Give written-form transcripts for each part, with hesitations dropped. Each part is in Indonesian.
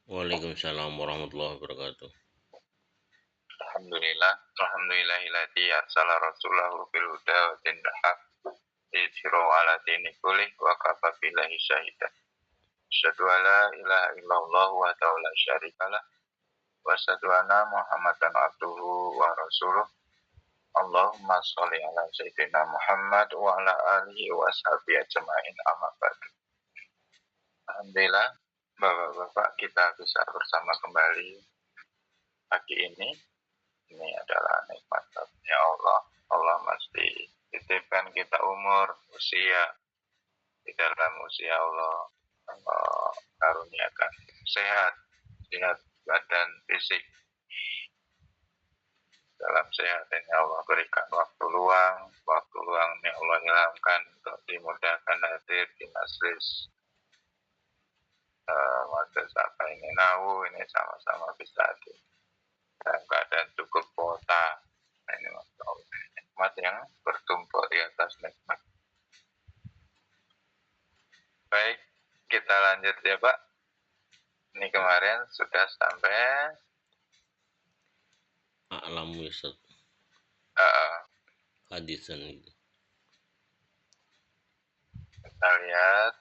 Waalaikumsalam warahmatullahi wabarakatuh. Alhamdulillah, alhamdulillahilladzi arsala rasulahu bil huda wa dinil haq liyudhhirahu 'ala dini kullih wa kafa billahi syahida. Asyhadu an la ilaha illallah wahdahu la syarikalah wa asyhadu anna Muhammadan abduhu wa rasuluh. Allahumma sholli ala sayyidina Muhammad wa ala alihi wa sahbihi ajmain, amma ba'du. Alhamdulillah, Bapak-bapak, kita bisa bersama kembali pagi ini. Ini adalah nikmat karunia Allah. Allah mesti titipkan kita umur, usia. Di dalam usia Allah karuniakan sehat badan, fisik. Dalam sehat ini Allah berikan waktu luang ini Allah hilangkan untuk dimudahkan hadir di majelis majelis apa ini ini sama-sama bisa hadir dalam keadaan cukup kuota. Ini nikmat yang bertumpuk di atas nikmat. Baik, kita lanjut ya Pak. Ini kemarin sudah sampai A'lamu Ustaz. Hadisan itu. Kita lihat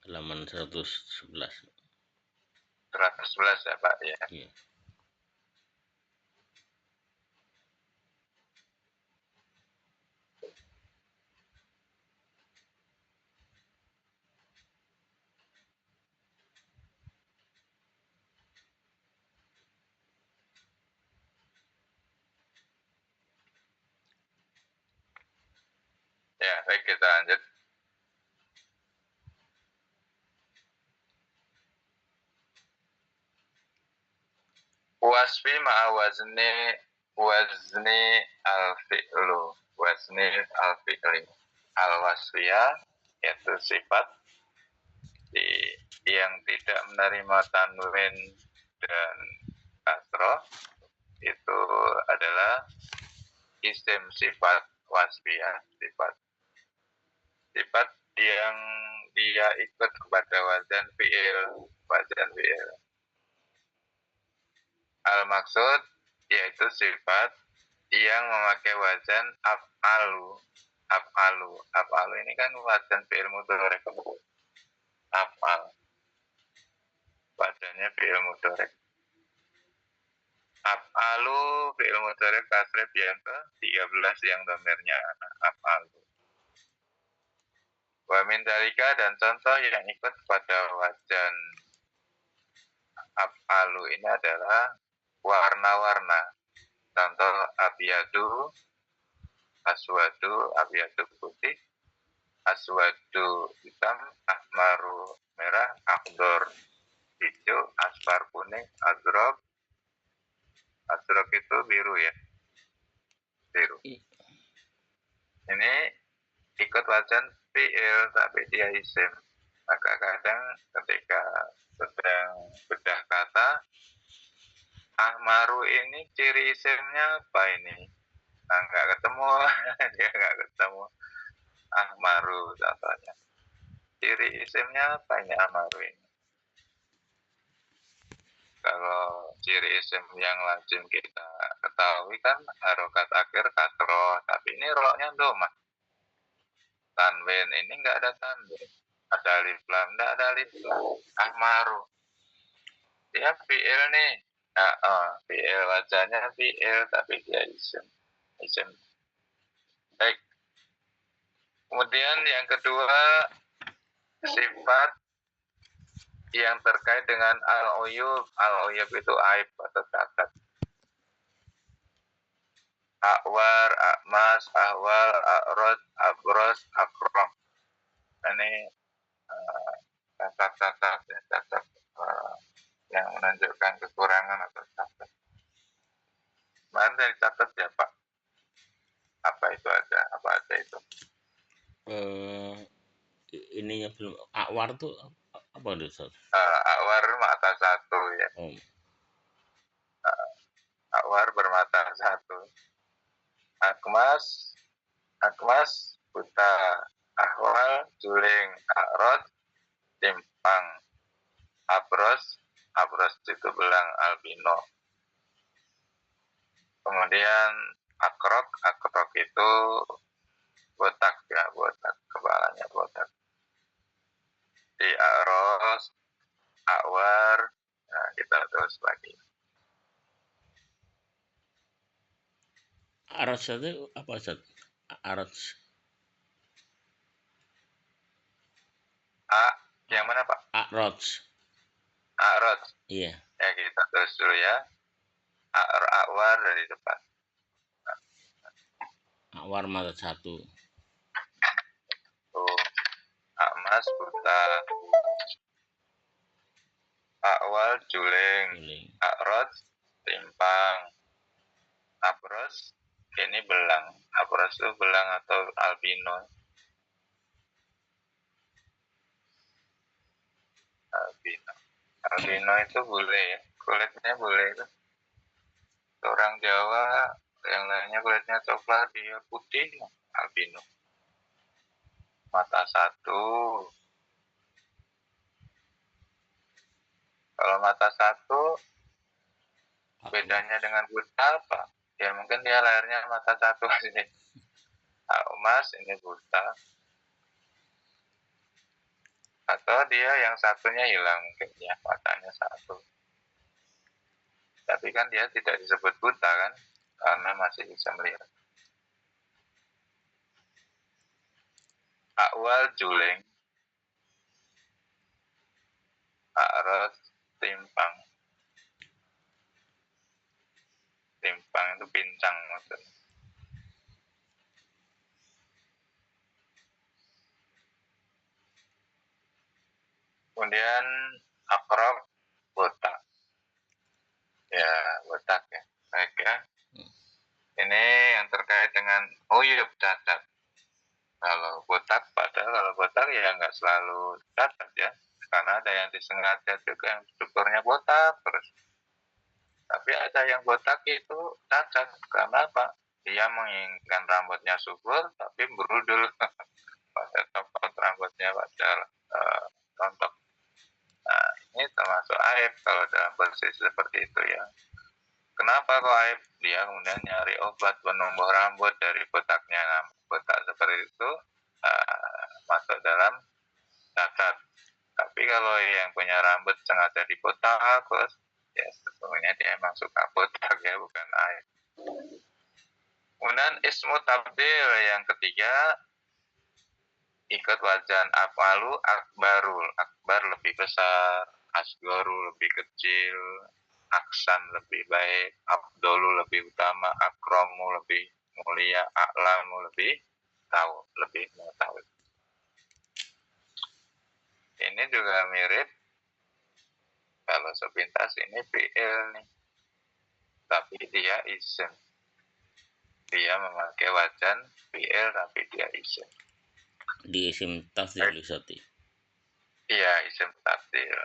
Halaman 111. 111 ya Pak ya. Iya. Ya, baik kita lanjut. Wasfi ma'a wazni al-fi'lu. Wazni al-fi'li. Al-wasfiyah yaitu sifat yang tidak menerima tanwin dan kasroh, itu adalah isim sifat wasfiyah, sifat yang dia ikut kepada wazan fi'il. Al-maksud yaitu sifat yang memakai wazan af'alu. Af'alu ini kan wazan fi'il mudhari'. Af'al, wazannya fi'il mudhari'. Af'alu fi'il mudhari' kasrah yang ke-13 yang dhamirnya anak. Af'alu. Wa min dalika, dan contoh yang ikut pada wazan af'alu ini adalah warna-warna. Contoh abyadu, aswadu, abyadu putih, aswadu hitam, ahmaru merah, akhdor hijau, asfar kuning, azraq itu biru ya, biru. Ini ikut wazan fi'il tapi dia isim. Maka kadang ketika sedang bedah kata, ahmaru ini ciri isimnya apa ini? Nah, nggak ketemu, dia nggak ketemu. Ahmaru contohnya. Ciri isimnya apa ini ahmaru ini? Kalau ciri isim yang lazim kita ketahui kan harokat akhir kasroh, tapi ini roknya domah. Tanwin ini nggak ada tanwin. Ada alif lam, nggak ada alif lam. Ahmaru. Dia fi'il nih. Fi'il wajahnya fi'il tapi dia isim. Baik. Kemudian yang kedua, sifat yang terkait dengan al-uyub. Al-uyub itu aib atau cacat. Akwar, akmas, ahwal, akrod, abros, akrom. Ini cacat yang menunjukkan kekurangan atau cacat. Mana dari catat ya Pak? Apa itu ada? Apa ada itu? Ininya belum. Akwar tuh apa tuh Ustaz? Akwar mata satu ya. Akwar bermata satu. Akmas buta. ahwal juling akrot timpang abros itu belang albino. Kemudian akrok itu botak ya, botak, kepalanya botak. Di akros akwar, nah kita terus lagi. Araj itu apa Ustaz? Araj. Yang mana Pak? Araj. Akrot. Iya. Ya kita terus dulu ya. Akwar dari depan. Akwar mata satu. Tuh. Akmas buta. Akwal juling. Akrot timpang. Abros ini belang. Abros itu belang atau albino. Albino itu bule ya. Kulitnya bule itu. Orang Jawa yang lainnya kulitnya coklat, dia putih, albino. Mata satu. Kalau mata satu bedanya dengan buta apa? Ya mungkin dia lahirnya mata satu aja. Emas ini buta. Atau dia yang satunya hilang mungkin ya, matanya satu. Tapi kan dia tidak disebut buta kan, karena masih bisa melihat. Akwal juling, akrot timpang. Timpang itu pincang maksudnya. Kemudian akrok botak. Ya, botak ya. Baik ya. Ini yang terkait dengan uyup cacat. Kalau botak, padahal kalau botak ya nggak selalu cacat ya. Karena ada yang disengaja juga yang strukturnya botak terus. Tapi ada yang botak itu cacat. Karena apa? Dia menginginkan rambutnya subur tapi berudul. Pada copot rambutnya pada rontok. Nah, ini termasuk aib kalau dalam posisi seperti itu ya. Kenapa kok aib? Dia kemudian nyari obat penumbuh rambut dari botaknya. Nah, botak seperti itu masuk dalam cacat. Tapi kalau yang punya rambut sengaja dibotak, terus ya sesungguhnya dia emang suka botak ya, bukan aib. Kemudian ismu tabdil yang ketiga, ikut wajan af'alu akbarul. Akbar lebih besar, asgoru lebih kecil, aksan lebih baik, abdolu lebih utama, akromu lebih mulia, a'lamu lebih tahu, lebih mengetahui. Ini juga mirip, kalau sepintas ini fi'il nih, tapi dia isim. Dia memakai wajan fi'il tapi dia isim. Di isim tafdil Ustaz. Iya, isim tabdil.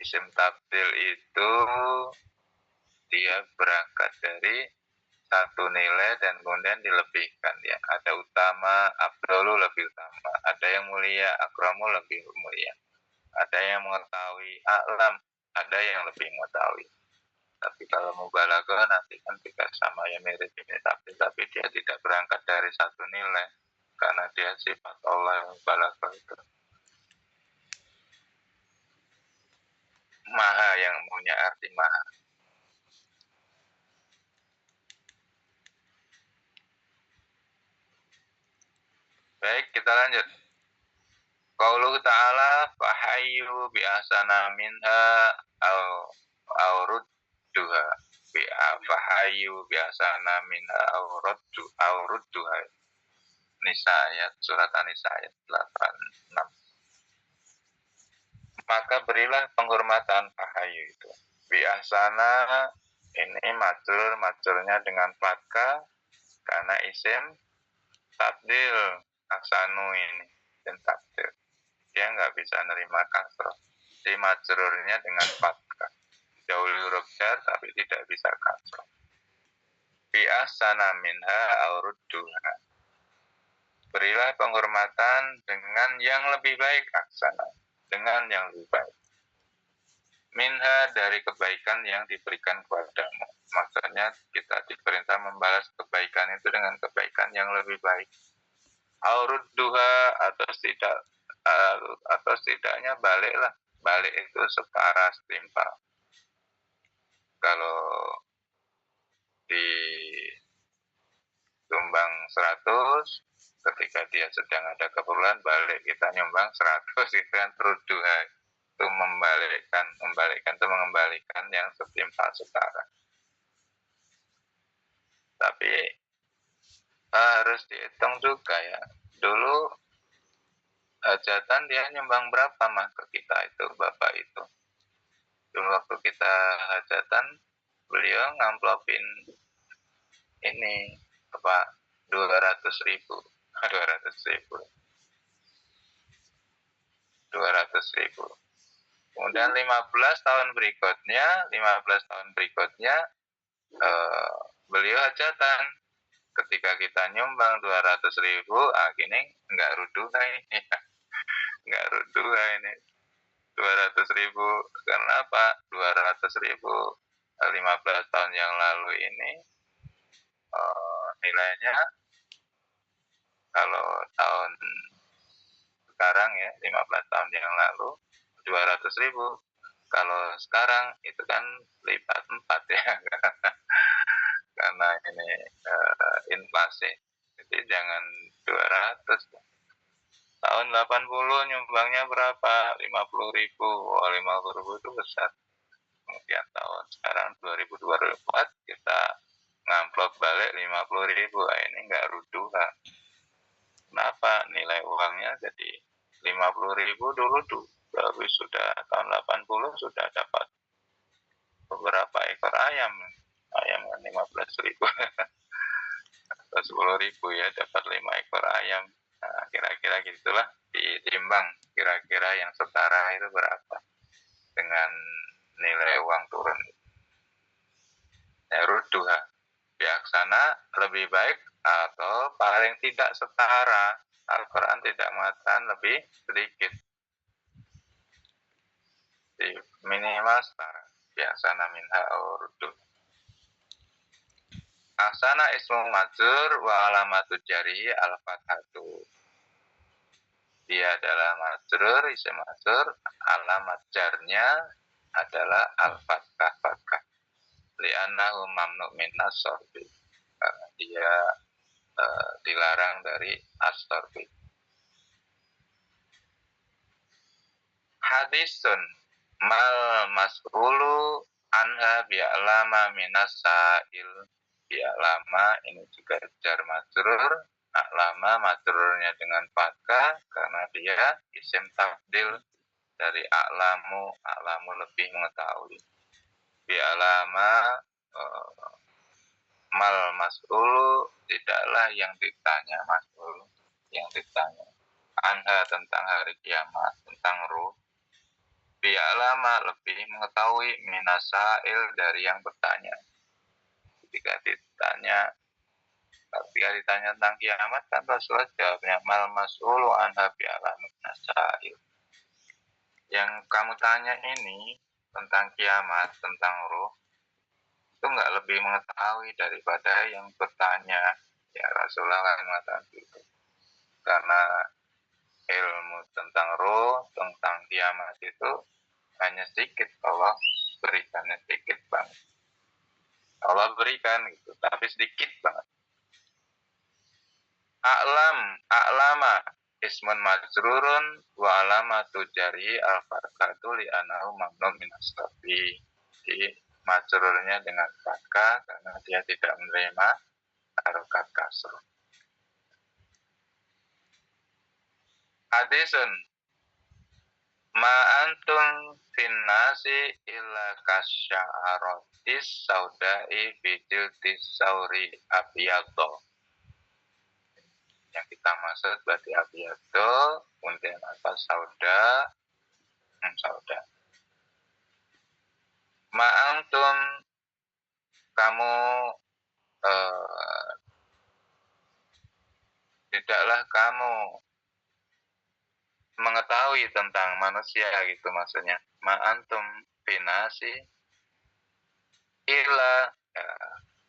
Isim tabdil itu dia berangkat dari satu nilai dan kemudian dilebihkan ya. Ada utama, abdolu lebih utama. Ada yang mulia, akramu lebih mulia. Ada yang mengetahui, a'lam. Ada yang lebih mengetahui. Tapi kalau mubalaghah nanti kan juga sama ya, mirip ini tapi dia tidak berangkat dari satu nilai. Karena dia sifat Allah yang mubalaghah itu. Maha yang punya arti maha. Baik, kita lanjut. Qauluhu ta'ala fahayyu bi ahsana minha au rudduha. Fahayyu bi ahsana minha au rudduha. Nisa ayat surat An-Nisa ayat 86. Maka berilah penghormatan fahayyu itu. Bi ahsana ini majrurnya dengan fathah karena isim tabdil ahsanu ini dan tabdil. Dia nggak bisa nerima kasroh. Jadi majrurnya dengan fathah. Jauh huruf jar tapi tidak bisa kasroh. Bi ahsana minha au rudduha. Berilah penghormatan dengan yang lebih baik, aksana, dengan yang lebih baik. Minha, dari kebaikan yang diberikan kepadamu. Maksudnya kita diperintah membalas kebaikan itu dengan kebaikan yang lebih baik. Aurudduha, atau setidaknya baliklah. Balik itu setara, setimpal. Kalau di tumbang 100, ketika dia sedang ada keperluan, balik kita nyumbang 100, itu kan rudduha, itu membalikkan itu mengembalikan yang setimpal, setara. Tapi harus dihitung juga ya. Dulu hajatan dia nyumbang berapa mah ke kita itu, bapak itu. Dulu waktu kita hajatan, beliau ngamplopin ini apa 200.000 200.000. Kemudian 15 tahun berikutnya beliau hajatan. Ketika kita nyumbang 200.000, gini nggak ruduha ini. Nggak ruduha ini. 200.000, karena apa? 200.000 15 tahun yang lalu ini nilainya, kalau tahun sekarang ya, 15 tahun yang lalu 200.000. Kalau sekarang itu kan lipat 4 ya. Karena ini inflasi. Jadi jangan 200. Tahun 80 nyumbangnya berapa? 50.000. Oh, 50.000 itu besar. Kemudian tahun sekarang 2024 kita ngamplop balik 50.000. Ini nggak ruduha. Kenapa? Nilai uangnya jadi 50.000 dulu tuh. Tapi sudah tahun 80 sudah dapat beberapa ekor ayam 15.000 atau 10.000 ya, dapat 5 ekor ayam. Nah, kira-kira gitulah, ditimbang kira-kira yang setara itu berapa dengan nilai uang turun. Rudduha, bijaksana, lebih baik atau paling tidak setara. Al-Quran tidak mengatakan lebih sedikit, minimal setara. Bijaksana minha rudduha. Aksana ismu majur wa alamatu jari al-fathatu. Dia adalah majrur, isim majrur, alamat jarnya adalah al-fathah, fathah. Li'annahu mamnu minas sorbi, karena dia dilarang dari as-sorbi. Hadisun mal mas'ulu anha bi'alama minas sa'il. Bi'alama ini juga jar majrur, aklama majrurnya dengan fathah karena dia isim tabdil dari aklamu lebih mengetahui. Bi'alama mal mas'ulu, tidaklah yang ditanya, mas'ul yang ditanya, anha tentang hari kiamat, tentang ruh. Bi'alama lebih mengetahui minasail dari yang bertanya. Ketika ditanya tentang kiamat kan Rasulullah jawabnya mal mas'ulu anha bi'alama minasail. Yang kamu tanya ini tentang kiamat, tentang ruh, itu nggak lebih mengetahui daripada yang bertanya. Ya, Rasulullah kan mengatakan itu. Karena ilmu tentang ruh, tentang kiamat itu hanya sedikit, Allah berikannya sedikit banget. Allah berikan gitu, tapi sedikit banget. A'lama ismun majrurun wa alamatu jari al-fathatu li'anahu mamnun minas sarfi. Jadi majrurnya dengan fathah karena dia tidak menerima harokat kasroh. Hadisun ma antum finnasi illa kasya'arotis saudai bidiltis sauri abiyadho. Yang kita maksud berarti abiyadho, kemudian apa sauda. Ma antum, kamu tidaklah kamu mengetahui tentang manusia gitu maksudnya. Ma antum binasi illa ya,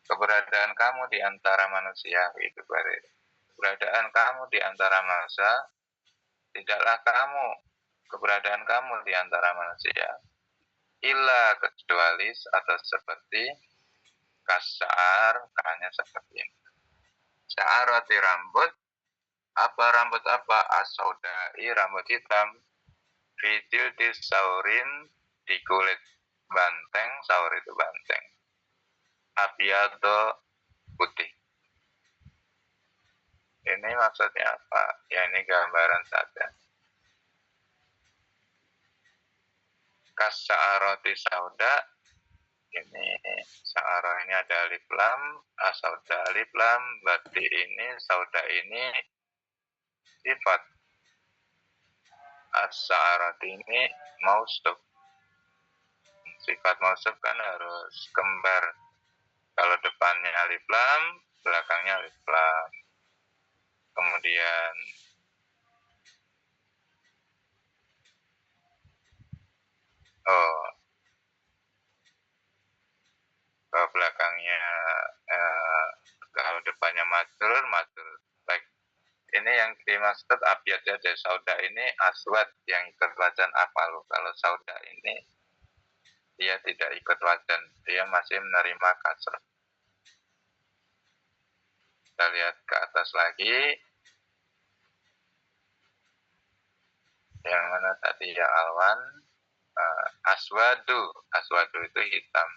keberadaan kamu di antara manusia gitu berarti. Keberadaan kamu di antara manusia, tidaklah keberadaan kamu di antara manusia illa kecuali atau seperti kasar, hanya seperti ini. Sa'arati rambut, rambut apa? Asaudai, rambut hitam. Fitil di saurin, di kulit banteng, saur itu banteng. Abiado, putih. Ini maksudnya apa? Ya ini gambaran saja. Kasa'arati sauda, ini sa'ara ini ada alif lam, asauda alif lam, berarti ini sauda ini sifat. As-sa'arat ini mausuf. Sifat mausuf kan harus kembar. Kalau depannya alif lam, belakangnya alif lam. Kemudian kalau belakangnya kalau depannya majrur. Baik. Ini yang dimaksud abiyat aja. Sauda ini aswad yang ikut wajan afalu. Kalau sauda ini dia tidak ikut wajan, dia masih menerima kasrah. Kita lihat ke atas lagi. Yang mana tadi ya alwan. Aswadu itu hitam.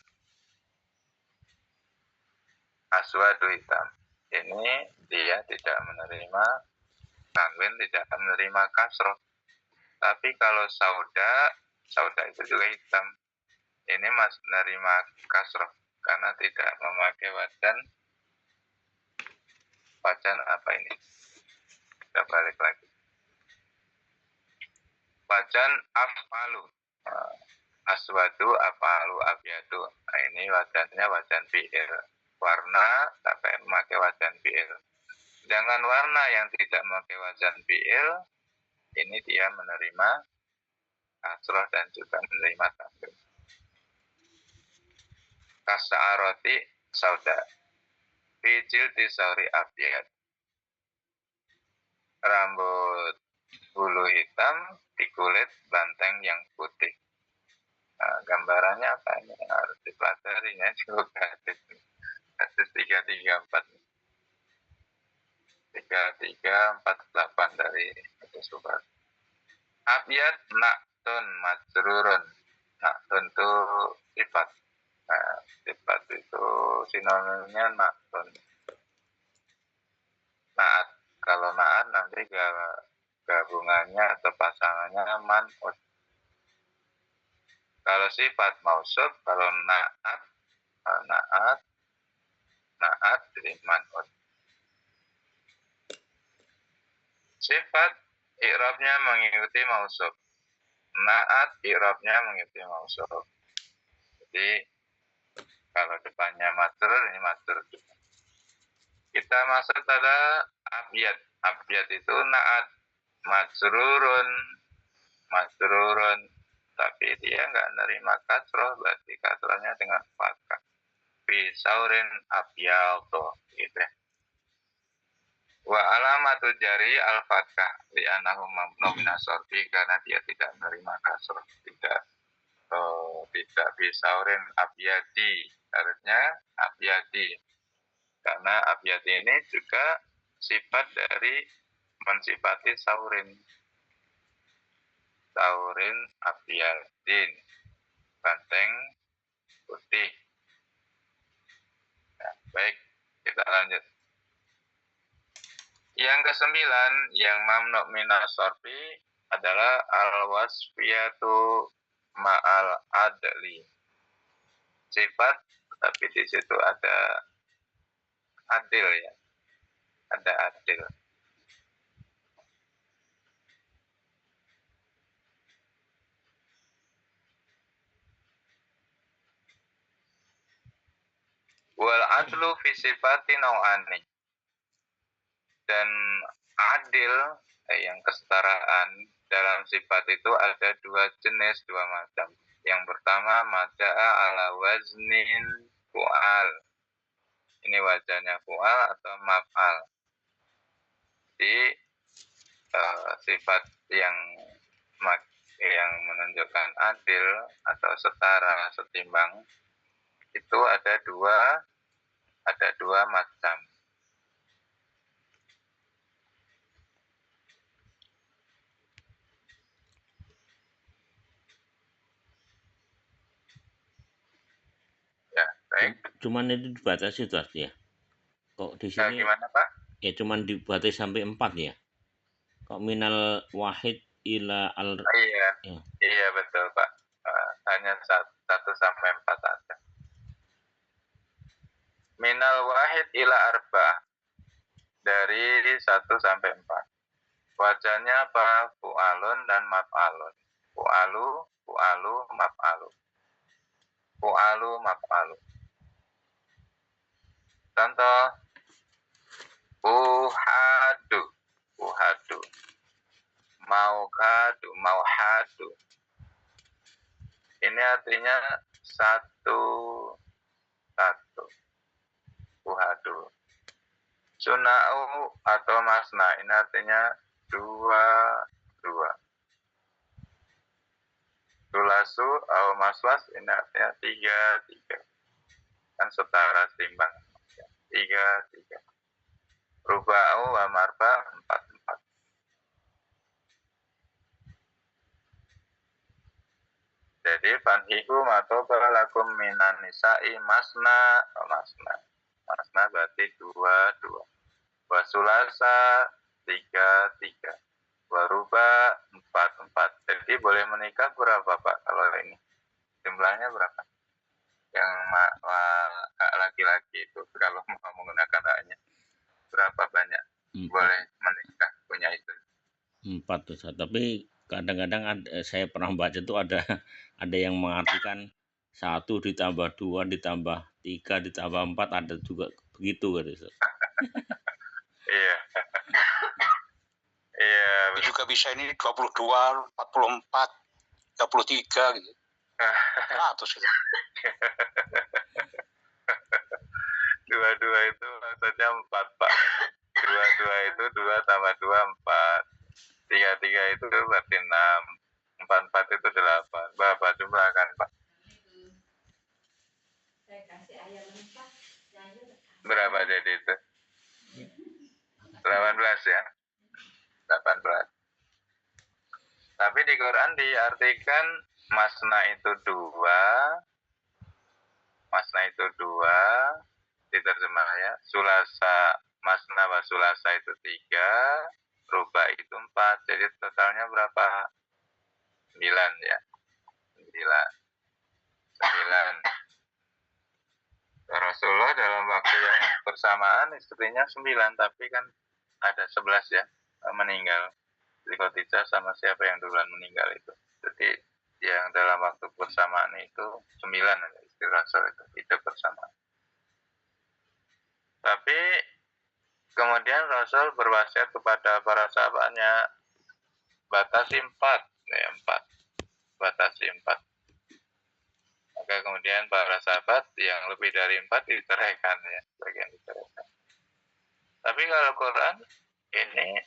Aswadu hitam. Ini dia tidak menerima tanwin, tidak menerima kasroh. Tapi kalau sauda itu juga hitam. Ini menerima kasroh karena tidak memakai wajan apa ini? Kita balik lagi. Wajan af'alu. Aswadu afalu abyadu. Nah, ini wajannya wajan fi'il. Warna tapi memakai wajan fi'il. Dengan warna yang tidak memakai wajan fi'il, ini dia menerima kasroh dan juga menerima tanwin. Kasa'aroti sauda. Fijil disauri abyad. Rambut bulu hitam di kulit banteng yang putih. Nah, gambarannya apa ini? Harus dipelajarinya juga. Hadis 334 dari hadis Bukhari. Abyad na'tun majrurun. Na'tun itu sifat. Nah, sifat itu sinonimnya na'tun. Na'at. Kalau na'at nanti gabungannya atau pasangannya man'ut. Kalau sifat mausuf, kalau na'at jadi man'ut. Sifat i'rabnya mengikuti mausuf. Na'at i'rabnya mengikuti mausuf. Jadi kalau depannya majrur, ini majrur. Kita masuk pada abyad. Abyad itu na'at majrurun. Tapi dia nggak nerima kasroh, berarti kasrohnya dengan fathah. Fi saurin abyalto, gitu ya. Wa alamatul jari al-fathah li'anahu mamnu min as-sarfi, karena dia tidak menerima kasroh, tidak bisaurin abyadi, harusnya abyadi, karena abyadi ini juga sifat dari mensifati saurin abyadin, banteng putih. Nah, baik, kita lanjut. Yang ke-9 yang mamnu min as-sarfi adalah al-wasfiyatu ma'al adli. Sifat tapi di situ ada adil ya. Ada adil. Wal adlu fi sifati nau'ani. Dan adil, yang kesetaraan dalam sifat itu ada dua jenis, dua macam. Yang pertama mada'a ala waznin fu'al. Ini wajahnya fu'al atau maf'al. Jadi sifat yang menunjukkan adil atau setara, setimbang itu ada dua macam. Ya, baik. Cuman itu dibatasi tuh artinya. Kok di Nah, sini gimana Pak? ya cuman dibatasi sampai 4 ya. Kok minal wahid ila al Iya, ya. iya betul Pak. Hanya 1 sampai 4 saja. Minal wahid ila arba, dari 1 sampai 4. Wajahnya apa? Fu'alun dan maf'alun. Fu'alu, maf'alu. Fu'alu, maf'alu. Contoh, uhadu, uhadu. Maukadu, mauhadu. Ini artinya satu. Uhadu. Suna'u atau masna, ini artinya dua. Sulasu atau maswas, ini artinya 3. Kan setara, seimbang. 3. Ruba'u wa marba, 4. Jadi fanhihu matoba lakum minan nisa'i masna. Masna berarti 2. Wasulasa 3. Waruba 4. Jadi boleh menikah berapa Pak kalau ini? Jumlahnya berapa? Yang laki-laki itu kalau mau menggunakan haknya berapa banyak? 4. Boleh menikah punya itu? 4 tuh. Tapi kadang-kadang saya pernah baca itu ada yang mengartikan 1 ditambah 2 ditambah 3 ditambah 4, ada juga begitu kan Ustaz. Iya. Iya. Juga bisa ini 22, 44, 33 gitu. 100 gitu. 2 itu maksudnya 4 Pak. 2 itu 2 tambah 2 4. 3 itu berarti 6. 4 itu 8. Berapa jumlah kan Pak? Berapa jadi itu? 18 ya? 18. Tapi di Quran diartikan masna itu 2. Masna itu 2. Diterjemah ya. Sulasa, masna wa sulasa itu 3. Ruba itu 4. Jadi totalnya berapa? 9 ya. 9. Rasulullah dalam waktu yang bersamaan istrinya 9, tapi kan ada 11 ya meninggal. Jadi Khadijah sama siapa yang duluan meninggal itu. Jadi yang dalam waktu bersamaan itu 9 istri Rasul itu hidup bersama. Tapi kemudian Rasul berwasiat kepada para sahabatnya, batasi 4. Ya, 4. Batasi 4. Maka kemudian para sahabat yang lebih dari 4 diceraikan ya, bagian diceraikan. Tapi kalau Quran ini,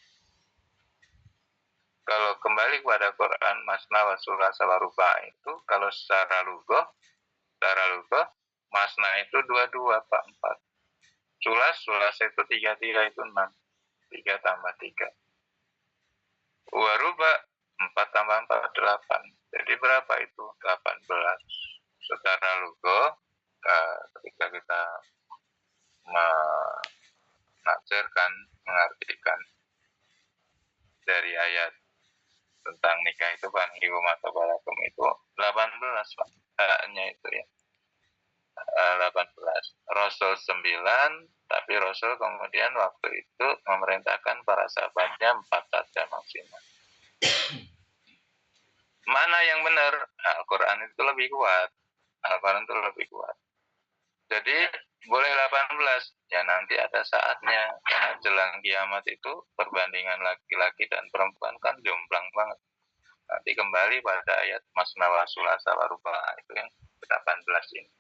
kalau kembali kepada Quran, masna wa sulasa wa ruba itu kalau secara lughah masna itu 2 Pak, 4. Sulas itu 3 itu 6. 3 tambah 3. Wa ruba 4 tambah 4 8. Jadi berapa itu? 18. Secara lughah ketika kita menafsirkan, mengartikan dari ayat tentang nikah itu kan ibu mata balakum itu 18 Pak. Haknya itu ya. 18. Rasul 9, tapi Rasul kemudian waktu itu memerintahkan para sahabatnya 4 saja maksimal. Mana yang benar? Al-Quran itu lebih kuat. Al-Quran itu lebih kuat. Jadi boleh 18. Ya nanti ada saatnya. Karena jelang kiamat itu perbandingan laki-laki dan perempuan kan jomplang banget. Nanti kembali pada ayat masna wa sulasa wa ruba' itu yang 18 ini.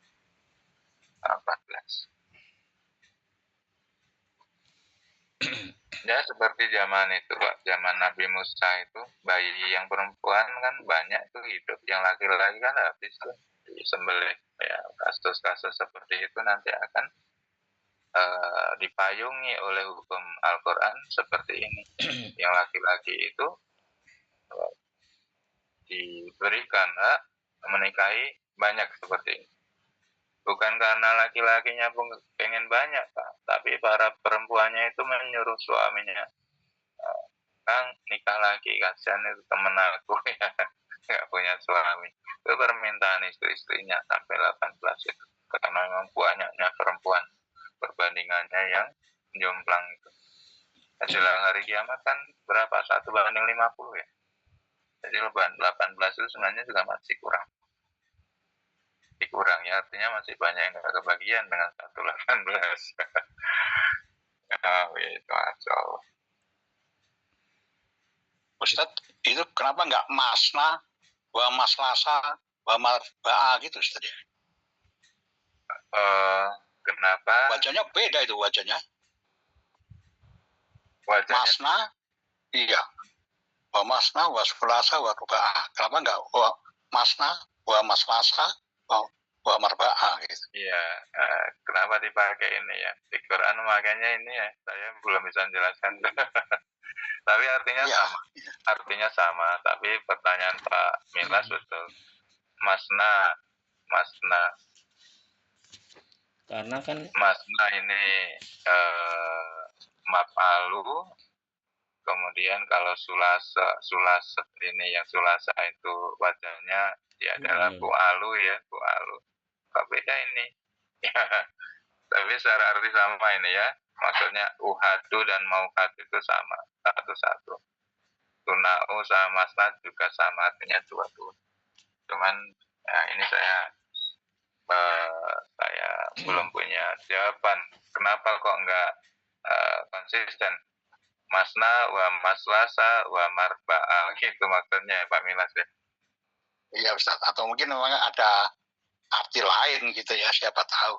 18. Ya seperti zaman itu Pak, zaman Nabi Musa itu bayi yang perempuan kan banyak tuh hidup, yang laki-laki kan habis tuh disembelih. Ya kasus-kasus seperti itu nanti akan dipayungi oleh hukum Al-Quran seperti ini. Yang laki-laki itu diberikan hak menikahi banyak seperti ini. Bukan karena laki-lakinya pengen banyak Pak, tapi para perempuannya itu menyuruh suaminya, Kang nikah lagi, kasihan itu temen aku ya nggak punya suami. Itu permintaan istri-istrinya sampai 18 itu, karena memang banyaknya perempuan perbandingannya yang jomplang itu. Jelang hari kiamat kan berapa? 1:50 ya. Jadi 18 itu sebenarnya juga masih kurang. Kurang ya, artinya masih banyak yang nggak kebagian dengan 1:18. Itu Masya Allah. Ustadz, itu kenapa nggak masna, wa maslasa, wa marba'a gitu Ustadz ya? Kenapa? Wajahnya beda itu wajahnya. Wajahnya? Masna, iya. Wa masna, wa sulasa, wa ruba'a. Kenapa nggak wa masna, wa maslasa, wa marba'a gitu? Iya, kenapa dipakai ini ya? Di Quran makanya ini ya, saya belum bisa menjelaskan. Tapi artinya ya, sama. Artinya sama, tapi pertanyaan Pak Milas betul. Masna. Karena kan Masna ini mapalu, kemudian kalau sulasa ini yang sulasa itu wajahnya ya adalah bu'alu ya, bu'alu. Kok beda ini? Tapi secara arti sama ini ya. Maksudnya uhadu dan maukat itu sama, satu-satu. Tuna'u sama masna juga sama, artinya dua-dua. Cuman ya ini saya belum punya jawaban. Kenapa kok enggak konsisten? Masna wa maslasa wa marba'a gitu maksudnya Pak Milas ya. Iya Ustaz, atau mungkin memang ada arti lain gitu ya, siapa tahu.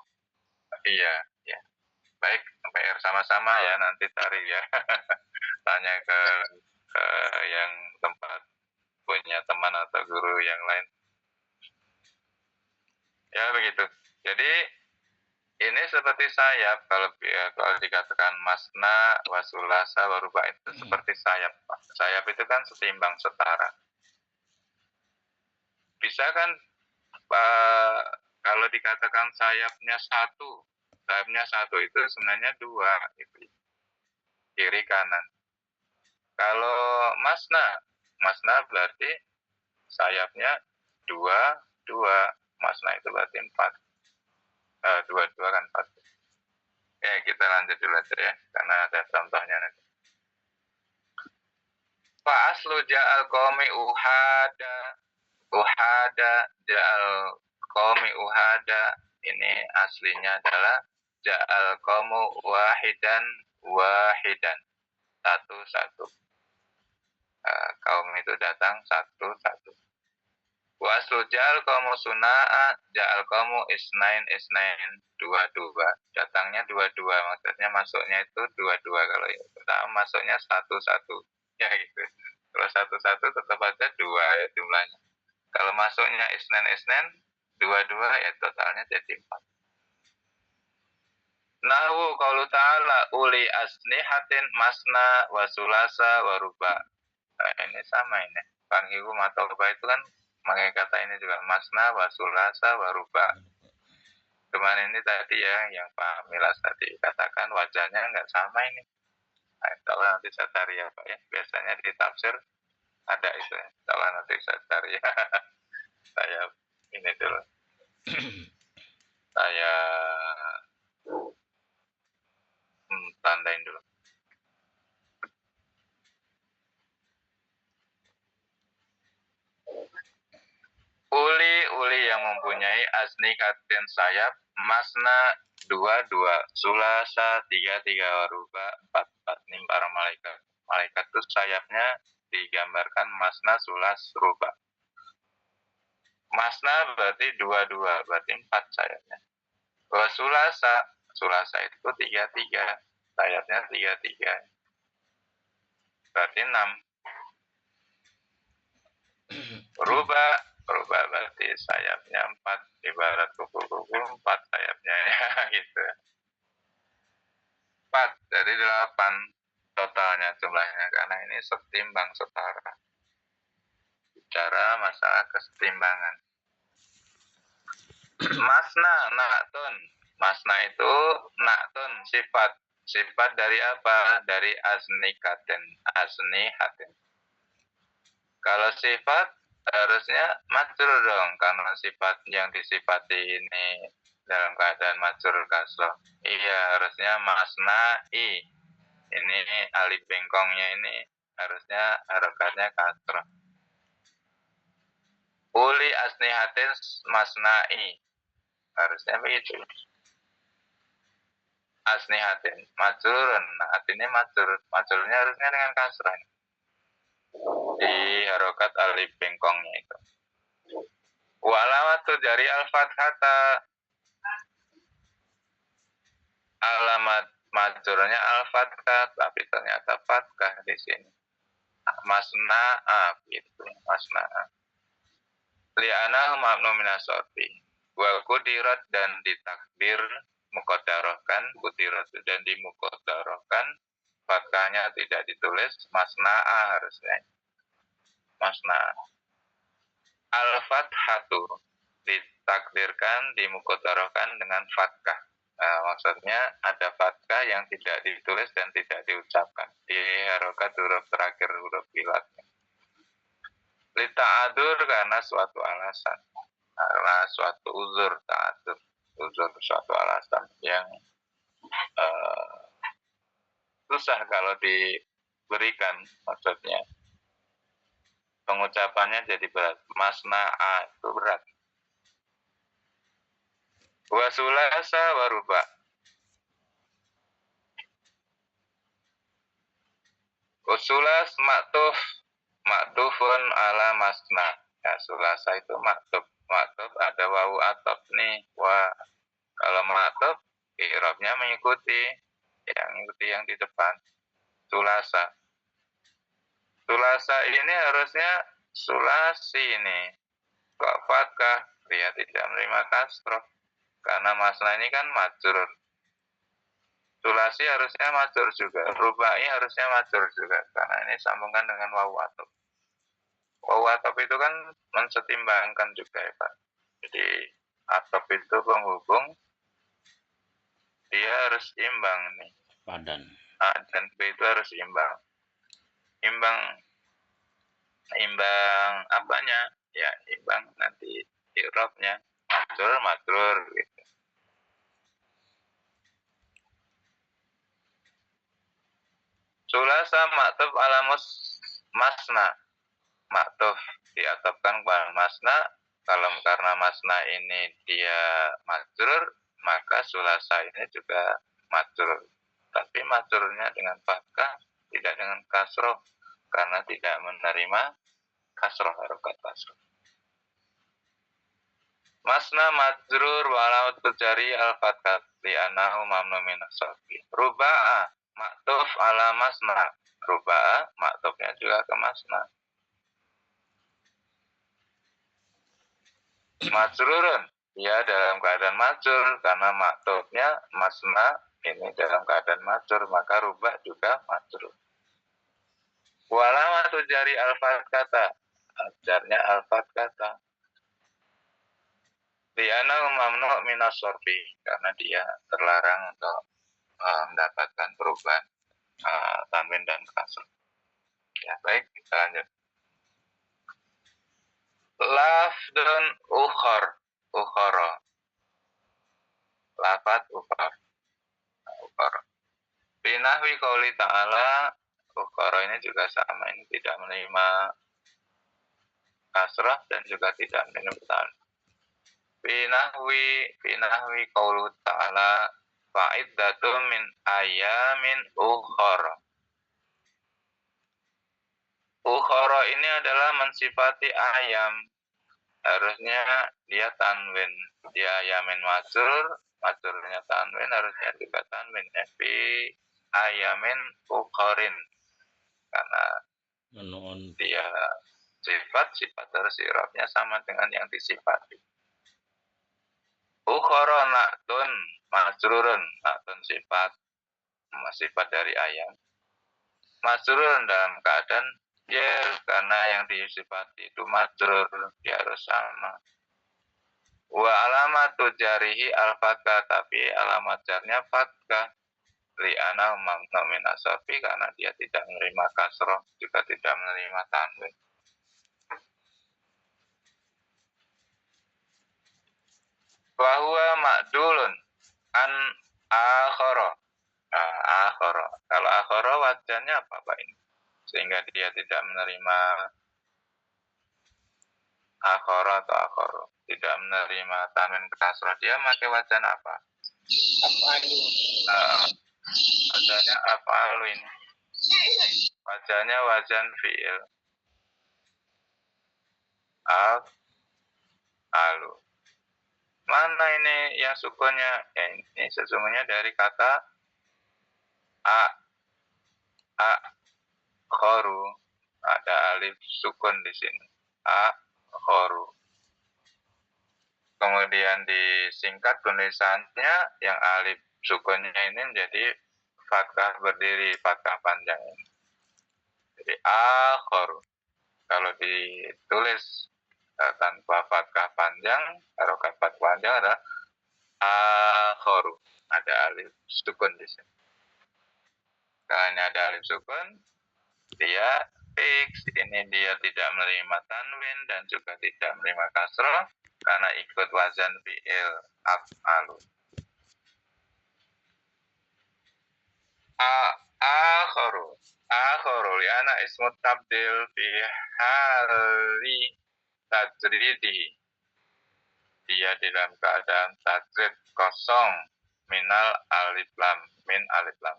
Iya, ya. Baik, PR sama-sama ya, nanti cari ya. Tanya ke yang tempat punya teman atau guru yang lain. Ya begitu. Jadi ini seperti sayap, kalau dikatakan masna wasulasa waruba itu seperti sayap. Sayap itu kan setimbang, setara. Bisa kan kalau dikatakan sayapnya satu itu sebenarnya dua, gitu. Kiri kanan. Kalau masna berarti sayapnya dua, masna itu berarti 4. Dua kan 4. Ya kita lanjut dulu aja ya, karena ada contohnya nanti. Fa aslu ja'al qaumi uhada ja'al qaumi uhada, ini aslinya adalah ja'al qaumu wahidan, satu. Kaum itu datang satu. Waslu ja'al qaumu suna'a ja'al qaumu isnain, dua. Datangnya dua, maksudnya masuknya itu dua. Kalau yang pertama masuknya satu. Ya gitu. Kalau satu tetap aja dua ya jumlahnya. Kalau masuknya isnen, dua, ya totalnya jadi 4. Nahu qaulu ta'ala uli asnihatin masna wa sulasa wa ruba. Nah, ini sama ini. Panghium atau ruba itu kan pakai kata ini juga, masna wa sulasa wa ruba. Cuman ini tadi ya yang Pak Milas tadi katakan wajahnya nggak sama ini. Nah, kalau nanti saya cari ya Pak ya. Biasanya di tafsir ada itu ya. Kalau nanti saya cari ya. Saya ini dulu. Saya tandain dulu. Uli yang mempunyai asnikatin sayap, masna 2 sulasa, 3 waruba, 4 ini para malaikat. Malaikat itu sayapnya digambarkan masna, sulas, ruba. Masna berarti 2, berarti 4 sayapnya. Wa sulasa itu 3, sayapnya 3, berarti 6. Ruba berarti sayapnya 4, ibarat kuku-kuku 4 sayapnya ya gitu. 4, jadi 8 totalnya jumlahnya, karena ini setimbang setara. Bicara masalah kesetimbangan. Masna, naktun. Masna itu naktun, sifat dari apa? Dari asnikaten, asnihaten. Kalau sifat harusnya majrur dong, karena sifat yang disifati ini dalam keadaan majrur kasroh. Iya, harusnya masna'i. Ini alif bengkongnya ini harusnya harokatnya kasroh. Uli asnihatin masna'i. Harusnya begitu. Asnihatin. Majrurun. Nah, artinya majrurnya harusnya dengan kasroh. Di harokat alif bengkongnya itu. Walamat dari al-fathata. Alamat majurnya al-fathah, tapi ternyata fathah di sini. Masna'a gitu, masna'a. Li'ana mabnu minasorfi. Wa kudirat dan ditakdir muqaddarahkan, kudirat dan dimuqaddarahkan, fathahnya tidak ditulis, masna'a harusnya. Masna'a. Al-fathatu ditakdirkan, dimuqaddarahkan dengan fathah. Nah, maksudnya ada fathah yang tidak ditulis dan tidak diucapkan di harokat huruf terakhir huruf ilatnya. Lita'adur karena suatu alasan, karena suatu uzur, ta'adur, uzur suatu alasan yang susah kalau diberikan, maksudnya pengucapannya jadi berat. Masna'a itu berat. Wa sulasa wa ruba. Usulas maktufun ala masna. Ya, sulasa itu maktuf. Maktuf ada wawu atop nih. Wah, kalau maktuf i'rabnya mengikuti yang di depan. Sulasa. Sulasa ini harusnya sulasi ini. Kok fathah? Dia tidak menerima kasroh. Karena masna ini kan majrur. Sulasi harusnya majrur juga. Rubai harusnya majrur juga. Karena ini sambungkan dengan wawu atop. Wawu atop itu kan mensetimbangkan juga ya Pak. Jadi atop itu penghubung. Dia harus imbang nih. Padan. A dan B itu harus imbang. Imbang apanya? Ya, imbang nanti i'rabnya. Majrur gitu. Sulasa maktuf ala masna. Maktuf diatapkan kepada masna. Kalau karena masna ini dia majrur, maka sulasa ini juga majrur. Tapi majrurnya dengan fathah, tidak dengan kasroh, karena tidak menerima kasroh, harokat kasroh. Masna majrur walau terjari al-fathah li'anahu mamnu min as-sarfi. Ruba'a maktuf ala masna. Ruba'a maktufnya juga ke masna. Majrurun, ya dalam keadaan majrur karena maktufnya masna ini dalam keadaan majrur, maka rubah juga majrur. Walau terjadi al-fathah, ajarnya al-fathah. Liana mamnu minas sorfi, karena dia terlarang untuk mendapatkan perubahan tanwin dan kasr. Ya, baik, kita lanjut. Lafdun ukhara. Lafad ukhara. Binahwi qauli ta'ala, ukhara ini juga sama, ini tidak menerima kasrah dan juga tidak menerima tanwin. Fi nahwi qaulu ta'ala fa'iddatun min ayamin ukhra. Ukhra ini adalah mensifati ayam. Harusnya dia tanwin. Dia ayamin majrurnya tanwin, harusnya juga tanwin. Fi ayamin ukhorin. Karena dia sifat terus i'rabnya sama dengan yang disifati. Ukhra na'tun majrurun, na'tun sifat dari ayam. Majrurun dalam keadaan jer, karena yang disifati itu majrur, dia harus sama. Wa alamatu jarihi al-fathah, tapi alamat jarnya fathah. Li'ana mamnu min asarfi, karena dia tidak menerima kasroh, juga tidak menerima tanwin. Wa huwa ma'dulun an akhara. Nah, akhara. Kalau akhara wajannya apa Pak ini? Sehingga dia tidak menerima akhara atau akhara, tidak menerima tanwin kasroh. Dia pakai wajan apa? Wajannya afalu ini. Wajannya wajan fi'il. Afalu. Mana ini yang sukunnya? Ini sesungguhnya dari kata khoru. Ada alif sukun di sini. Khoru. Kemudian disingkat tulisannya yang alif sukunnya ini menjadi fathah berdiri, fathah panjang ini. Jadi khoru. Kalau ditulis tanpa fathah panjang, harokat fathah panjang adalah khoru. Ada alif sukun di sini. Karena ada alif sukun, dia fix. Ini dia tidak menerima tanwin dan juga tidak menerima kasroh karena ikut wazan fi'il af'alu. Akhoru li'ana ismu tabdil fi hali tajridi. Dia dalam keadaan tajrid kosong minal alif lam, min alif lam.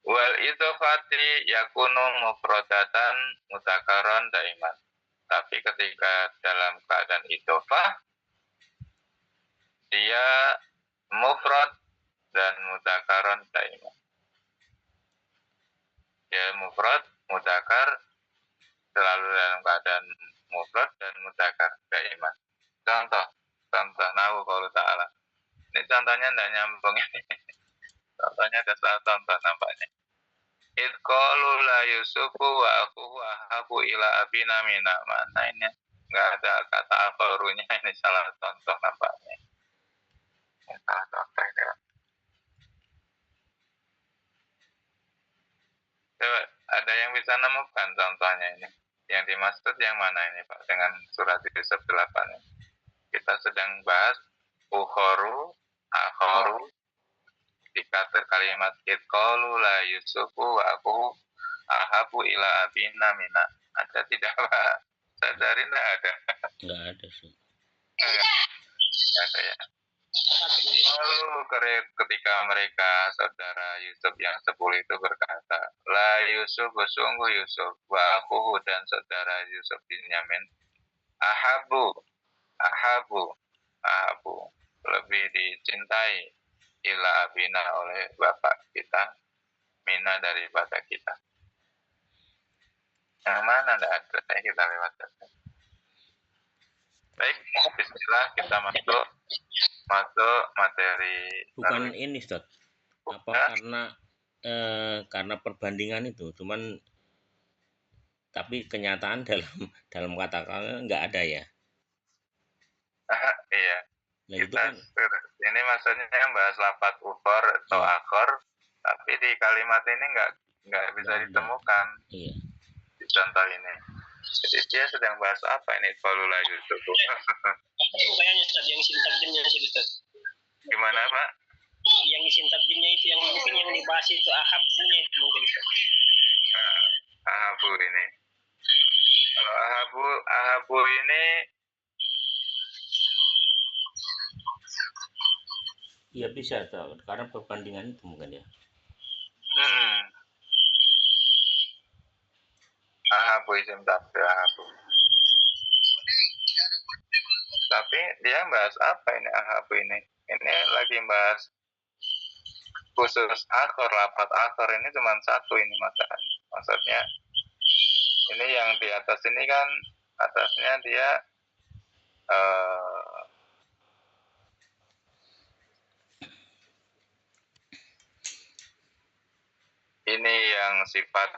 Wal idhofati yakunu mufrodatan mutakaron daiman. Tapi ketika dalam keadaan idhofah, dia mufrad dan mutakaron daiman. Dia mufrad, mutakar, selalu dalam keadaan mufrad dan mutakar daiman. Contoh nahu qaulu ta'ala. Ini contohnya tidak nyambung ini. Contohnya ada salah contoh nampaknya. Idqalu la Yusufu wa akuhu ahabu ila abina mina. Mana ini? Nggak ada kata akhorunya, ini salah contoh nampaknya. Ini salah contoh ini Pak. Coba, ada yang bisa nemukan contohnya ini? Yang dimaksud yang mana ini Pak? Dengan surat Yusuf 8 ini. Kita sedang bahas ukhoru, akhoru, dikata kalimat idqalu la Yusufu wa akuhu ahabu ila abina mina. Ada tidak Pak? Sadari tidak ada? Nggak ada sih. Nggak ada ya. Lalu ketika mereka saudara Yusuf yang 10 itu berkata, la Yusuf, sungguh Yusuf, wa akuhu dan saudara Yusuf Binyamin, ahabu, lebih dicintai ila abina oleh bapak kita, mina daripada kita. Yang mana tidak ada, kita lewat. Baik, bismillah kita masuk materi. Bukan ini Ustaz. Apa karena perbandingan itu, cuman tapi kenyataan dalam kata-kata nggak ada ya. Iya. Nah, itu kan ini maksudnya yang bahas lapat ukhor atau akhor, tapi di kalimat ini nggak bisa ditemukan. Iya. Di contoh ini. Jadi dia sedang bahas apa ini? Qalu la Yusuf. Kayaknya yang sintakjimnya itu. Gimana Pak? Yang sintakjimnya itu yang mungkin yang dibahas itu ahabnya itu mungkin. Ahabu ini. Kalau ahabu ini Ya bisa toh, karena perbandingan itu mungkin ya. Ahabu isim tabdil ahabu. Tapi dia bahas apa ini ahabu ini? Ini lagi bahas khusus akhor, lapat akhor ini cuma satu ini masalahnya. Maksudnya ini yang di atas ini kan atasnya dia ini yang sifat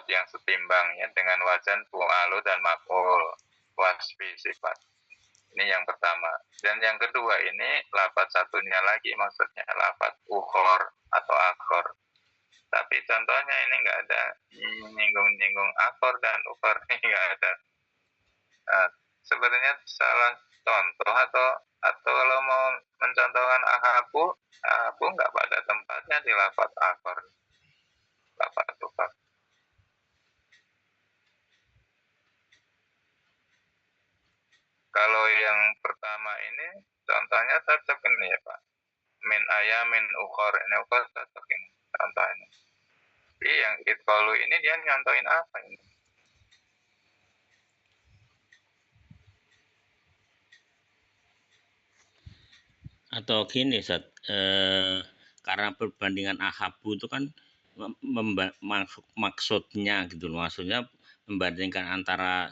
yang setimbang ya dengan wajan fu'alu dan maf'ul wasfi sifat. Ini yang pertama. Dan yang kedua ini lafaz satunya lagi maksudnya lafaz ukhor atau akhor. Tapi contohnya ini nggak ada nyinggung-nyinggung akhor dan ukhor ini nggak ada. Nah, sebenarnya salah contoh atau kalau mau mencontohkan ahabu nggak pada tempatnya di lafaz akhor. Lafaz ukhor. Kalau yang pertama ini contohnya cocok ini ya Pak. Min ayamin ukhor, ini ukhor cocok ini contohnya. Tapi yang itqalu ini dia nyontohin apa ini? Atau gini karena perbandingan ahabu itu kan maksudnya gitu loh, maksudnya membandingkan antara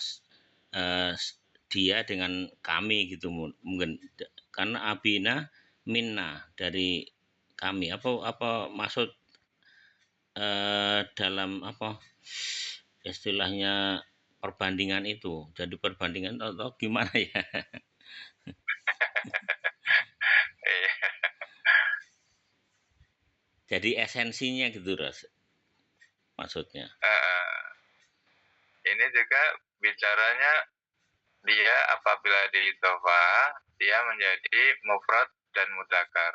dia dengan kami gitu mungkin, karena abina minna dari kami, apa maksud dalam apa istilahnya perbandingan itu, jadi perbandingan atau gimana ya? Jadi esensinya gitu Ras maksudnya. Ini juga bicaranya dia apabila diidhofah dia menjadi mufrad dan mudzakkar.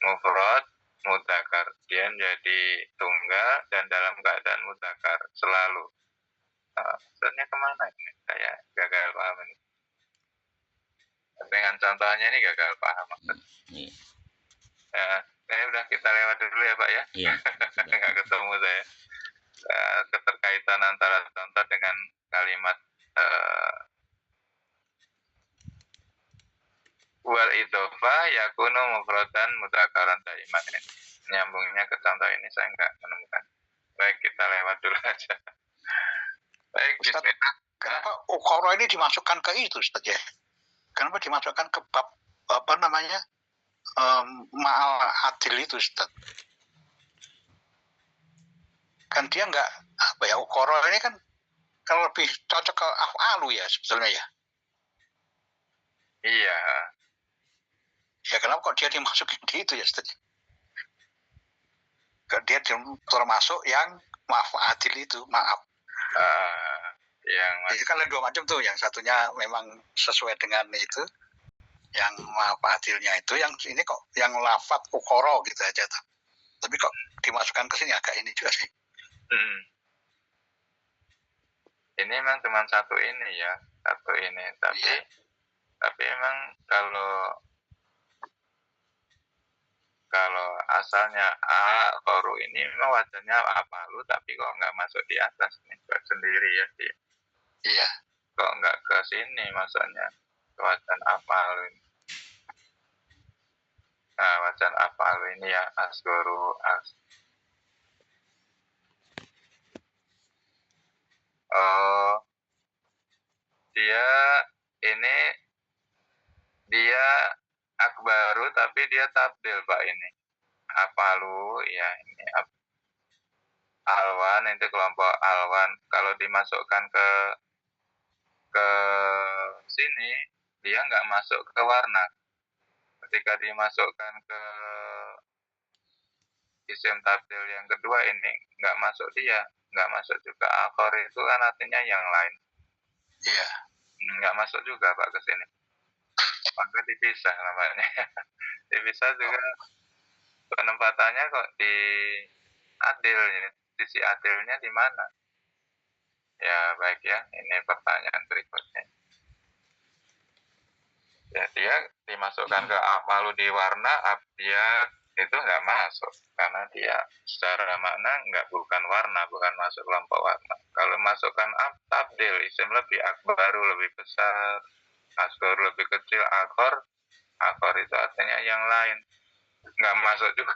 Mufrad mudzakkar, dia menjadi tunggal dan dalam keadaan mudzakkar selalu. Maksudnya kemana ini? Saya gagal paham ini. Dengan contohnya ini gagal paham maksudnya. Ya, udah kita lewat dulu ya Pak ya. Iya. Nggak ketemu saya. Keterkaitan antara contoh dengan kalimat wal idhofah yakunu mufradan mudzakkaran daiman. Nyambungnya ke contoh ini saya nggak menemukan. Baik, kita lewat dulu aja. Baik, bismillah. Kenapa ukhoro ini dimasukkan ke itu Ustaz ya? Kenapa dimasukkan ke bab apa namanya ma'al adil itu Ustaz? Kan dia nggak apa ya, ukhoro ini kan lebih cocok ke af'alu ya sebetulnya ya. Iya. Ya kenapa kok dia dimasukin di itu ya Ustaz? Dia termasuk yang maaf adil itu, maaf. Yang itu kan ada dua macam tuh, yang satunya memang sesuai dengan itu, yang maaf adilnya itu, yang ini kok yang lafat ukhoro gitu aja tuh. Tapi kok dimasukkan ke sini agak ini juga sih. Ini memang cuma satu ini ya, satu ini, tapi memang kalau asalnya koru ini memang wajahnya apalu, tapi kok nggak masuk di atas nih sendiri ya sih. Iya. Kok nggak ke sini maksudnya wajan apalu ini. Nah, wajan apalu ini ya asgoru dia akbaru tapi dia tabdil Pak ini. Apalu ya ini alwan itu kelompok alwan. Kalau dimasukkan ke sini dia nggak masuk ke warna. Ketika dimasukkan ke isim tabdil yang kedua ini nggak masuk nggak masuk juga. Akhor itu kan artinya yang lain. Iya. Nggak masuk juga Pak ke sini. Maka dipisah namanya. Dipisah juga penempatannya kok di adil ini. Sisi adilnya di mana? Ya baik ya, ini pertanyaan berikutnya. Ya dia dimasukkan ke apalu di warna abjad itu nggak masuk karena dia secara makna bukan warna, bukan masuk kelompok warna. Kalau masukkan tabdil, isim lebih, akbaru lebih besar, asgor lebih kecil, akor itu artinya yang lain, nggak masuk juga.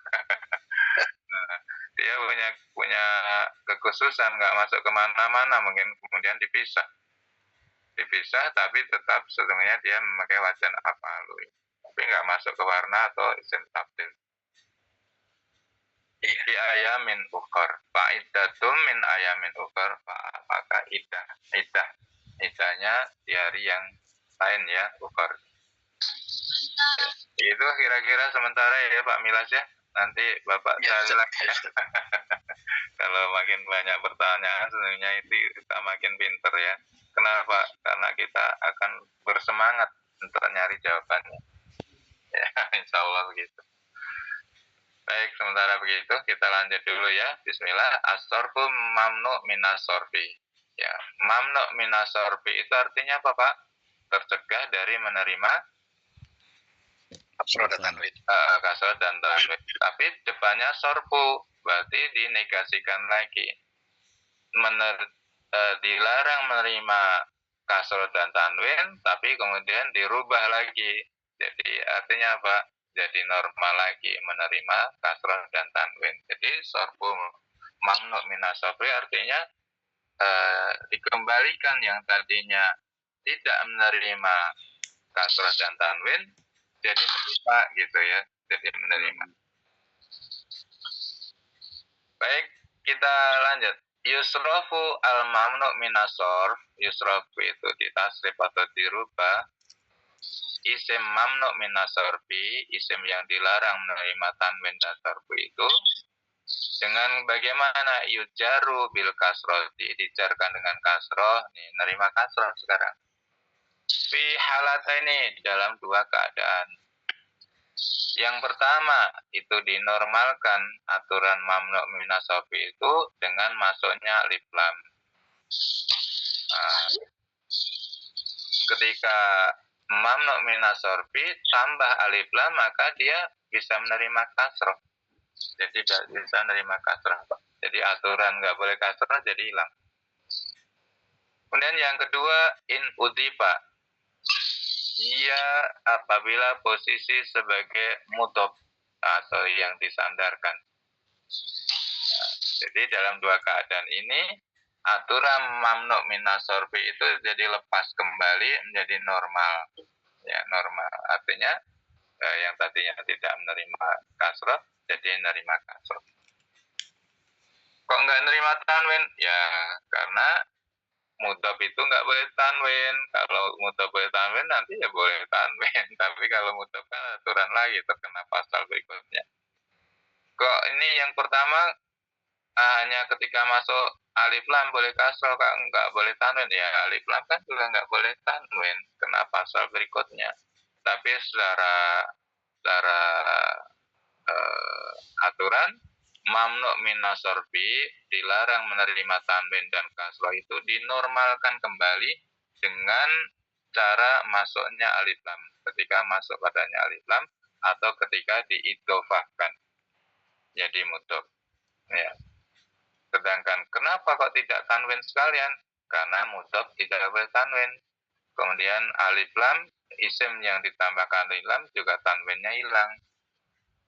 Nah, dia punya kekhususan, nggak masuk kemana-mana, mungkin kemudian dipisah tapi tetap sesungguhnya dia memakai wajan apalu, tapi nggak masuk ke warna atau isim tabdil. Di ayamin ukhor, fa'idatum min ayamin ukhor, maka idahnya di hari yang lain ya, ukhor. Itu kira-kira sementara ya Pak Milas ya. Nanti Bapak cari lagi ya. Kalau makin banyak pertanyaan sebenarnya itu kita makin pinter ya. Kenapa? Karena kita akan bersemangat untuk nyari jawabannya. Ya, insya Allah begitu. Baik, sementara begitu kita lanjut dulu ya. Bismillah. As-sorfu mamnu minas sorfi. Ya, mamnu minas sorfi itu artinya apa Pak? Tercegah dari menerima kasroh dan tanwin. Kasroh dan tanwin. Tapi depannya sorfu, berarti dinegasikan lagi. Dilarang menerima kasroh dan tanwin, tapi kemudian dirubah lagi. Jadi artinya apa? Jadi normal lagi menerima kasroh dan tanwin. Jadi sorfu mamnu minas sorfi artinya dikembalikan yang tadinya tidak menerima kasroh dan tanwin jadi menerima gitu ya, jadi menerima. Baik, kita lanjut. Yusrofu al-mamnu minas sorf, yusrofu itu ditasrif atau dirubah. Isim mamnu minas sorfi, isim yang dilarang menerima tanwin dan sorfu itu dengan bagaimana yujaru bil kasroti, dijarkan dengan kasroh, nih nerima kasroh sekarang. Fi halata ini dalam dua keadaan. Yang pertama itu dinormalkan aturan mamnu minas sorfi itu dengan masuknya alif lam. Nah, ketika mamnu minas sorfi tambah alif lam maka dia bisa menerima kasroh. Jadi bisa menerima kasroh. Jadi aturan nggak boleh kasroh jadi hilang. Kemudian yang kedua in udhifa. Dia apabila posisi sebagai mudhof atau yang disandarkan. Nah, jadi dalam dua keadaan ini aturan mamnu minas sorfi itu jadi lepas kembali menjadi normal. Ya, normal. Artinya yang tadinya tidak menerima kasroh jadi menerima kasroh. Kok nggak menerima tanwin? Ya karena mudhof itu nggak boleh tanwin. Kalau mudhof boleh tanwin nanti ya boleh tanwin. Tapi kalau mudhof kan aturan lagi terkena pasal berikutnya. Kok ini yang pertama hanya ketika masuk alif lam boleh kasroh, kak nggak boleh tanwin? Ya alif lam kan juga nggak boleh tanwin. Kena pasal berikutnya. Tapi secara aturan mamnu minas sorfi dilarang menerima tanwin dan kasroh itu dinormalkan kembali dengan cara masuknya alif lam ketika masuk padanya alif lam atau ketika diidhofahkan jadi mudhof ya. Sedangkan kenapa kok tidak tanwin sekalian? Karena mudhof tidak boleh tanwin. Kemudian alif lam isim yang ditambahkan alif lam juga tanwinnya hilang.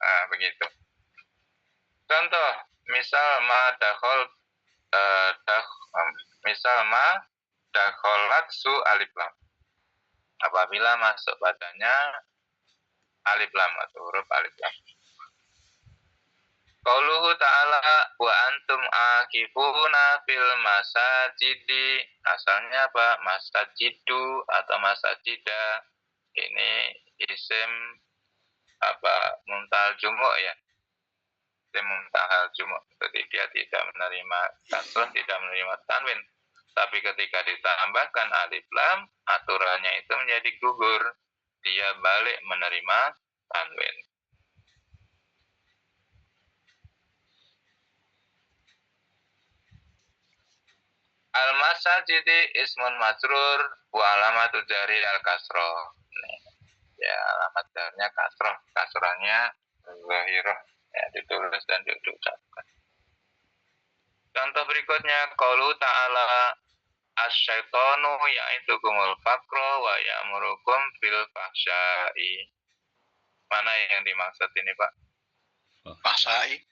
Nah begitu. Contoh, misal ma dakholat su alif lam. Apabila masuk padanya alif lam atau huruf alif lam. Qauluhu ta'ala wa antum akifuna fil masajidi. Asalnya apa? Masajidu atau masajida. Ini isim muntal jumuk ya. Muntahal jumuk. Jadi dia tidak menerima kasroh, tidak menerima tanwin. Tapi ketika ditambahkan alif lam, aturannya itu menjadi gugur. Dia balik menerima tanwin. Al-masajidi ismun majrur wa alamatu jari al-kasroh. ya alamat jarnya kasroh, kasrohnya zahirah, ya ditulis dan diucapkan. Contoh berikutnya, qaulu ta'ala asyaitonu ya'idukumul faqra wa ya'murukum bil fahsya'i. Mana yang dimaksud ini, Pak? Pasai.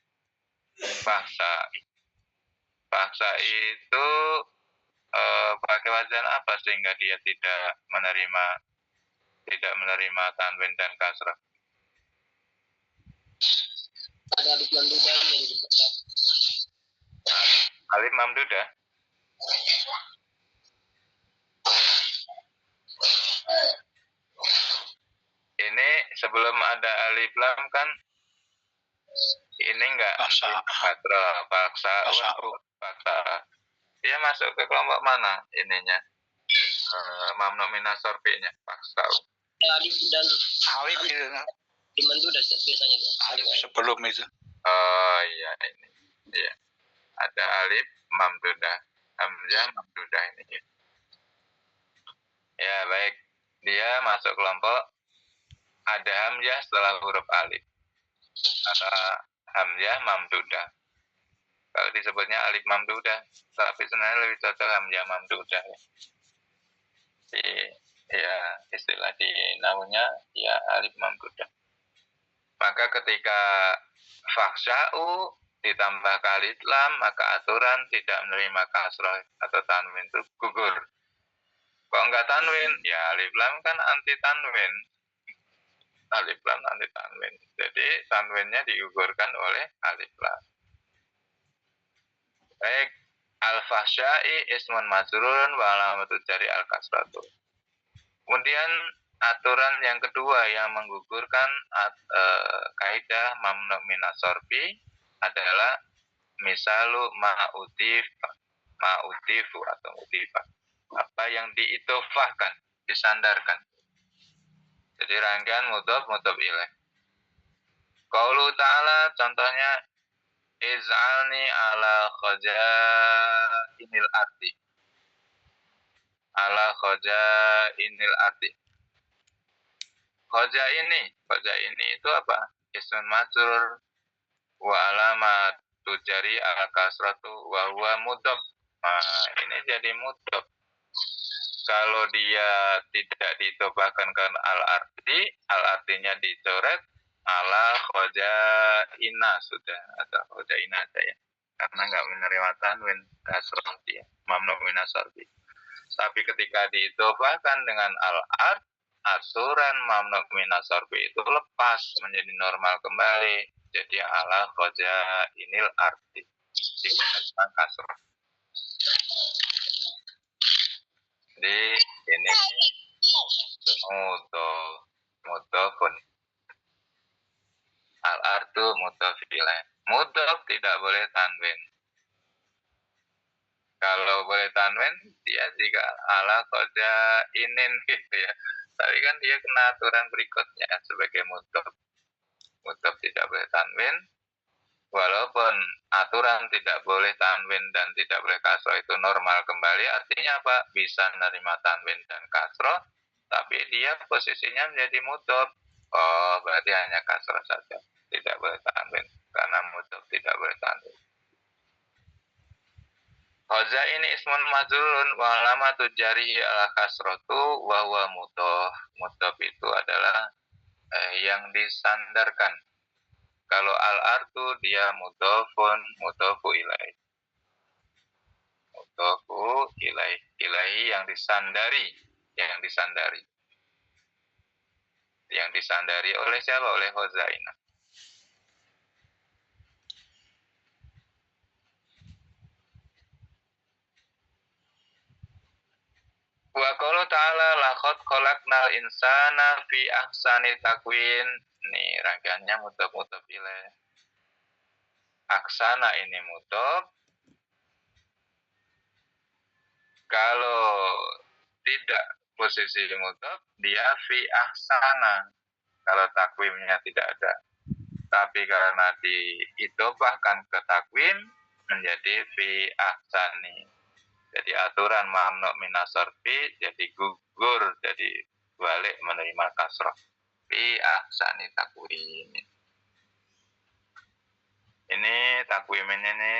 Fahsya'i. Fahsya'i itu pakai wajan apa sehingga dia tidak menerima tanwin dan kasrah? Ada alif lam duda yang dibaca. Alif mamdudah. Ini sebelum ada alif lam kan ini enggak Paksa. paksa. Dia masuk ke kelompok mana ininya? Mamnu minas sorfinya paksa. Alif dan Alif itu. di manduda biasanya tuh. Alif sebelum itu. Oh iya ini. Iya. Ada alif mamdudah, hamzah mamdudah ini. Ya baik. Dia masuk kelompok ada hamzah setelah huruf alif. Ada hamzah mamdudah. Kalau disebutnya alif mamdudah, tapi sebenarnya lebih cocok hamzah mamdudah ya. Ya istilah di nahunya ya alif mamdudah. Maka ketika faksa'u ditambah alif lam, maka aturan tidak menerima kasrah atau tanwin itu gugur. Kalau enggak tanwin, ya alif lam kan anti tanwin. Alif lam anti tanwin. Jadi tanwinnya digugurkan oleh alif lam. Baik, al-fahsya'i ismun majrurun wa alamatu jari al-kasratu. Kemudian aturan yang kedua yang menggugurkan kaidah mamnu minas sorfi adalah misalu ma'utifu atau utifah. Apa yang diitofahkan, disandarkan. Jadi rangkaian mudhof ilaih. Qaulu ta'ala contohnya iz'alni ala khajainil ardi. Ala khajainil ardi. Khoja ini itu apa? Ismun majrur wa alamat tujari al kasratu wa huwa mudhof. Nah, ini jadi mudhof. Kalau dia tidak ditobahkan ke al artinya dicoret ala khojaina sudah atau khojaina aja ya. Karena nggak menerima tanwin kasrah dia mamnu minas sorfi. Tapi ketika ditobahkan dengan al-art, aturan mamnu minas sorfi itu lepas menjadi normal kembali. Jadi ala khojainil arti. Digunakan kasrah. Jadi ini mudhofun. Al-artu mudhof ilaih. Mudhof tidak boleh tanwin. Kalau boleh tanwin, dia jika ala khojainin gitu ya. Tapi kan dia kena aturan berikutnya sebagai mudhof. Mudhof tidak boleh tanwin. Walaupun aturan tidak boleh tanwin dan tidak boleh kasroh itu normal kembali, artinya apa? Bisa menerima tanwin dan kasroh, tapi dia posisinya menjadi mudhof. Oh, berarti hanya kasroh saja, tidak boleh tanwin karena mudhof tidak boleh tanwin. Khoja ini ismun majrurun wa alamatu jarihi ala kasrotu wa huwa mudhof. Mudhof itu adalah yang disandarkan. Kalau al-artu dia mudhofun, mudhofu ilaih. Mudhofu ilaih. Ilaih yang disandari. Yang disandari oleh siapa? Oleh khozainah. Wa qala ta'ala laqad khalaqnal insana fi ahsani taqwim. Nih rangkaiannya mudhof ilaih. Aksana ini mudhof. Kalau tidak posisi mudhof, dia fi ahsana. Kalau takwimnya tidak ada. Tapi karena diidhofahkan ke takwim menjadi fi ahsani. Jadi aturan mamnu minas sorfi jadi gugur, jadi balik menerima kasroh. fi ahsani takwim. Ini takwimin ini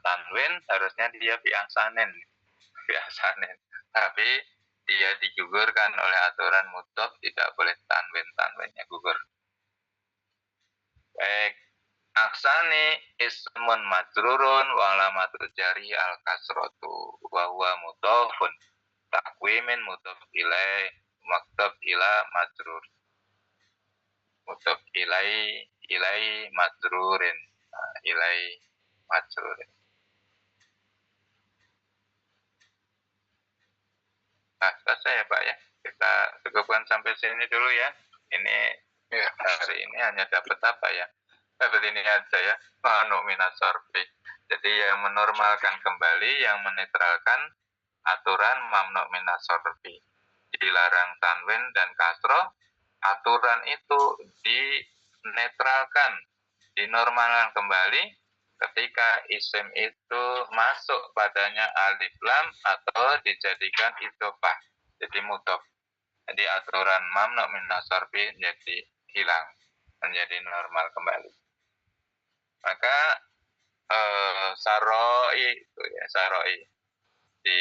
tanwin harusnya dia fi ahsanin. Tapi dia digugurkan oleh aturan mudhof, tidak boleh tanwinnya gugur. Baik, aksani ismun majrurun wa alamatul jari al kasratu wa huwa mudhofun takwimin mudhof ilai maktub ila majrur mudhof ilai majrurin ilai majrurin. Nah, selesai ya Pak ya. Kita cukupkan sampai sini dulu ya. Ini Ya. hari ini hanya dapat apa ya? Dapat ini aja ya. Manu minat sorfi. Jadi yang menormalkan kembali, yang menetralkan aturan mamnu minat sorfi. Dilarang tanwin dan kasroh. Aturan itu dinetralkan, dinormalkan kembali ketika isim itu masuk padanya alif lam atau dijadikan idhofah, jadi mudhof. Jadi aturan mamnu minat sorfi jadi hilang, menjadi normal kembali. Maka saroi itu ya, saroi di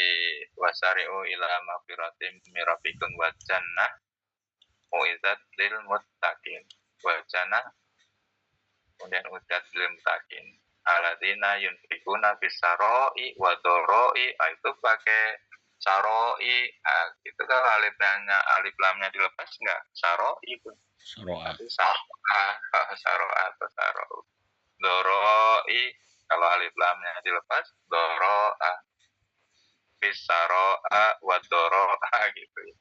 wasari'u ila maghfiratin min rabbikum wa jannah uidzat lil muttaqin. Wa jannah kemudian uidzat lil muttaqin alladzina yunfikuna bis saroi wa dharoi. Itu pakai saroi. Itu kalau alif lamnya dilepas enggak saroi pun. Saroa. Saroa atau sarou. Doroi kalau alif lamnya dilepas doroa. Bisaroa wa doroa gitu ya.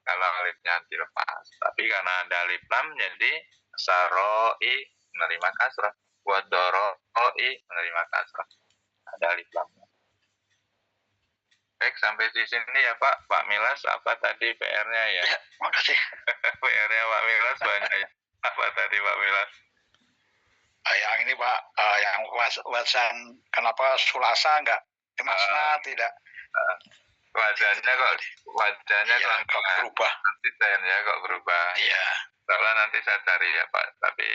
Kalau alifnya dilepas. Tapi karena ada alif lam jadi saroi menerima kasrah. Wa doroi menerima kasrah. Ada alif lamnya. Baik, sampai di sini ya Pak. Pak Milas, apa tadi PR-nya ya? Ya, makasih. PR-nya Pak Milas banyak ya. Apa tadi Pak Milas? Yang ini Pak, yang wajan kenapa sulasa enggak dimasna tidak Wajahnya kok berubah. konsisten ya, kok berubah. Iya. Soalnya nanti saya cari ya Pak, tapi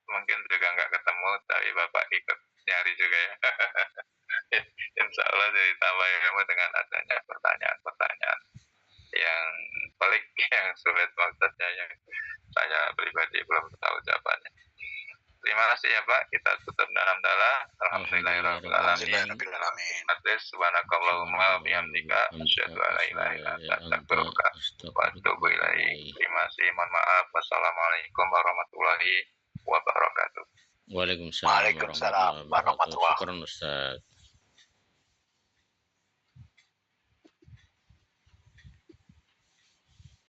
mungkin juga nggak ketemu, tapi Bapak ikut nyari juga ya. Insya Allah jadi tambah ilmu dengan adanya pertanyaan-pertanyaan yang pelik, yang sulit maksudnya, yang saya pribadi belum tahu jawabannya. Terima kasih ya Pak, kita tutup dalam dalam. Alhamdulillahirrahmanirrahim. Subhanakallahumma wa bihamdika asyhadu an la ilaha illa anta astaghfiruka wa atubu ilaik. Terima kasih, mohon maaf. Wassalamualaikum warahmatullahi wabarakatuh. Waalaikumsalam warahmatullahi wabarakatuh. Syukran Ustaz.